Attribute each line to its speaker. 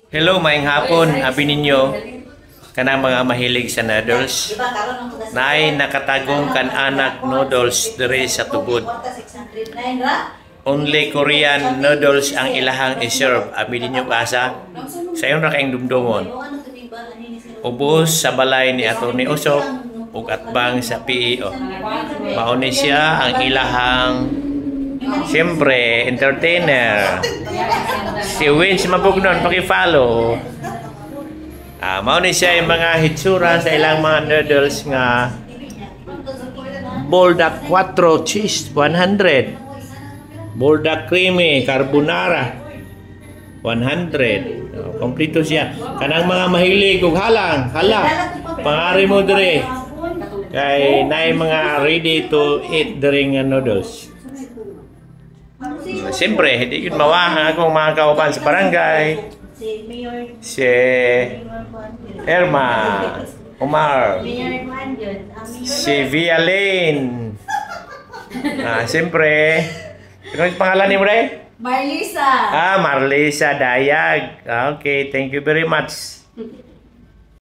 Speaker 1: Hello, maayong hapon. Abi ninyo kanang mga mahilig sa noodles. Naay nakatagong kan anak noodles diri sa tubod. Only Korean noodles ang ilahang iserve. Abi ninyo asa sayon ra kaayong dumdumon. Ubos sa balay ni Atty. Usok ug atbang sa PEO. Mauni siya ang ilahang siyempre entertainer. Si Wins Mabugnon, paki-follow. Mao ni siya yung mga hitsura sa ilang mga noodles nga Boldak 4 cheese 100. Boldak creamy carbonara 100. Kompleto siya. Kanang mga mahilig ug hala, pangari mo dire. Kay naay mga ready to eat dire nga noodles. Siyempre, hindi yun mawahan akong mga kauban sa barangay. Si Erma, Omar, si Via Lane. Siyempre, ano yung pangalan ni mo rin?
Speaker 2: Marlisa.
Speaker 1: Marlisa Dayag. Okay, thank you very much.